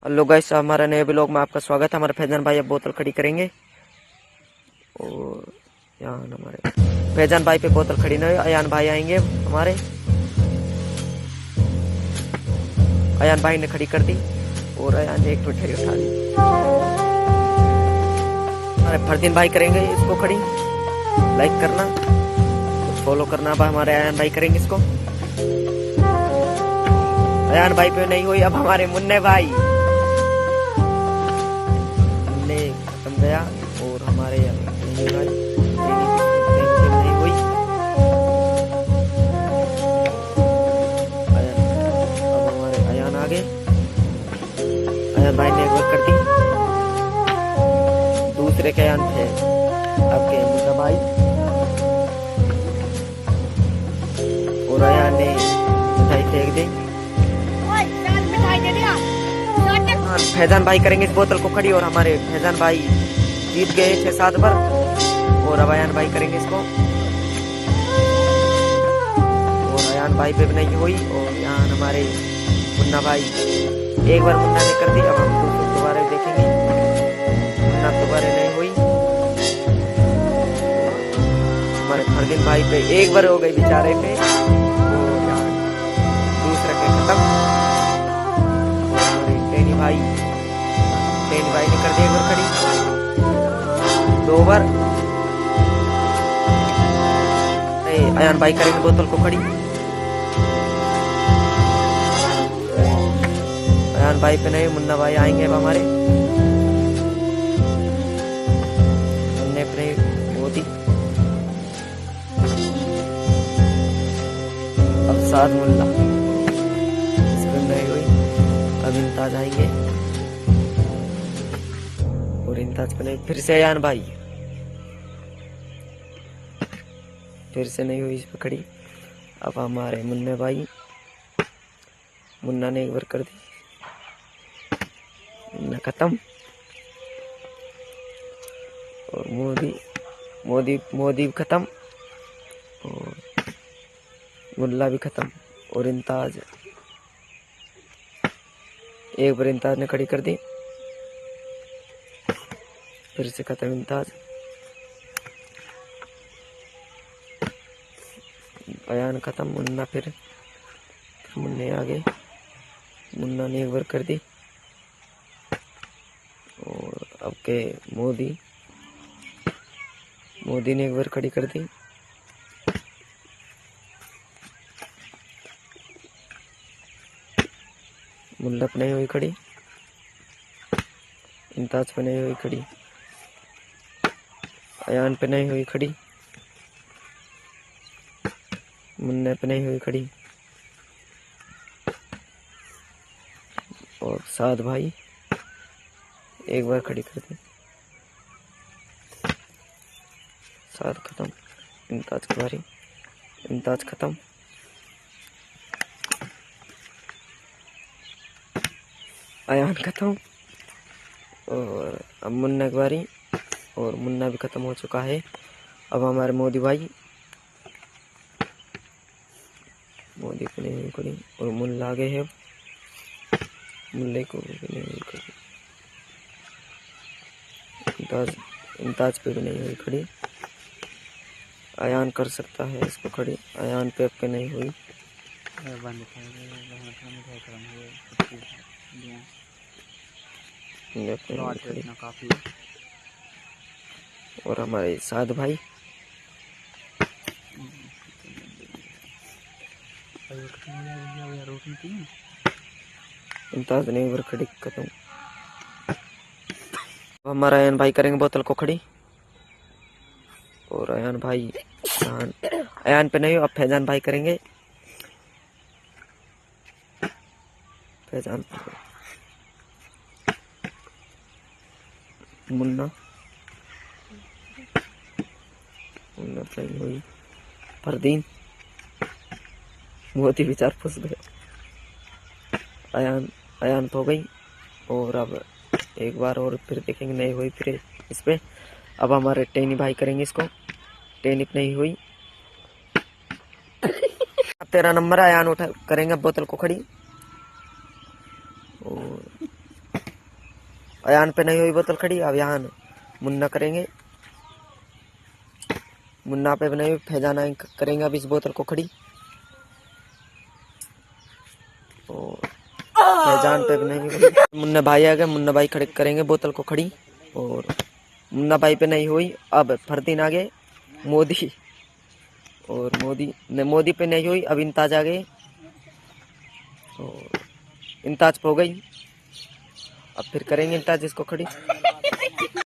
Hello guys, हमारे नए blog में आपका स्वागत है। हमारे फैजान भाई अब बोतल खड़ी करेंगे और यहाँ हमारे फैजान भाई पे बोतल खड़ी नहीं, अयान भाई आएंगे हमारे। अयान भाई ने खड़ी कर दी और अयान ने एक मिठाई उठा ली। हमारे फरदीन भाई करेंगे इसको खड़ी। लाइक करना, फॉलो करना। अब हमारे अयान भाई करेंगे इसको। अयान भाई पे नहीं हुई, अब हमारे मुन्ने भाई खत्म गया और हमारे नहीं हुई। अब हमारे अयान आ गए। अयान भाई ने एक बार कर दी। दूसरे के अयान थे आपके मुन्ना भाई और अयान ने मिठाई फेंक दी। फैजान भाई करेंगे इस बोतल को खड़ी और हमारे फैजान भाई जीत गए 6-7 बार। और अब अयान भाई करेंगे इसको और अयान भाई पे भी नहीं हुई। और यहाँ हमारे मुन्ना भाई एक बार मुन्ना ने कर दी। अब हम दोबारा देखेंगे, मुन्ना दोबारा नहीं हुई। हमारे फरदीन भाई पे एक बार हो गई बेचारे पे। दूसरा के खत्म। भाई ने कर दी एक बार खड़ी, 2 बार। अयान भाई करेंगे बोतल को खड़ी। अयान भाई पे नहीं, मुन्ना भाई आएंगे अब हमारे। मुन्ने पे नहीं मोदी। अब साथ मुल्ला इसमें नहीं हुई। अब इम्ताज आएंगे और इम्ताज पे नहीं। फिर से अयान भाई, फिर से नहीं हुई इस पे खड़ी। अब हमारे मुन्ने भाई, मुन्ना ने एक बार कर दी, मुन्ना खत्म। और मोदी मोदी मोदी खत्म और मुल्ला भी खत्म। और इम्ताज, एक बार इम्ताज ने खड़ी कर दी, फिर से खत्म इम्ताज। अयान खत्म, मुन्ना फिर मुन्ने आ गए। मुन्ना ने एक बार कर दी और अब के मोदी ने एक बार खड़ी कर दी। मुल्ला पे नहीं हुई खड़ी, इम्ताज पे नहीं हुई खड़ी, अयान पे नहीं हुई खड़ी, मुन्ने पे नहीं हुई खड़ी। और साद भाई एक बार खड़ी कर दी, साद खत्म। इम्ताज की बारी, इम्ताज खत्म। अयान खत्म और अब मुन्ना की बारी और मुन्ना भी खत्म हो चुका है। अब हमारे मोदी भाई, मोदी को नहीं हुई खड़ी और मुल्ला आगे है। मुल्ले को भी नहीं हुई खड़ी, इम्ताज पे भी नहीं हुई खड़ी। अयान कर सकता है इसको खड़ी, अयान पे नहीं हुई। काफी। और हमारे साद भाई, इम्ताज ने एक बार खड़ी खत्म। हमारा अयान भाई करेंगे बोतल को खड़ी और अयान भाई, अयान पे नहीं, अब फैजान भाई करेंगे। फैजान, मुन्ना पे नहीं हुई। फरदीन, मोदी विचार फंस गए। अयान तो हो गई और अब एक बार और फिर देखेंगे, नहीं हुई फिर इस पे। अब हमारे टेनी भाई करेंगे इसको, टेनी पे नहीं हुई। 13 नंबर अयान उठा करेंगे बोतल को खड़ी और अयान पे नहीं हुई बोतल खड़ी, अब यहाँ मुन्ना करेंगे। मुन्ना पे नहीं हुई, फैजान करेंगे अब इस बोतल को खड़ी। और फैजान पे नहीं हुई, मुन्ना भाई आ गए, मुन्ना भाई खड़े करेंगे बोतल को खड़ी। और मुन्ना भाई पे नहीं हुई, अब फरदीन आ गए। मोदी और मोदी पे नहीं हुई, अब इंताज आ गए और इंताज पे हो गई। अब फिर करेंगे इंताज इसको खड़ी।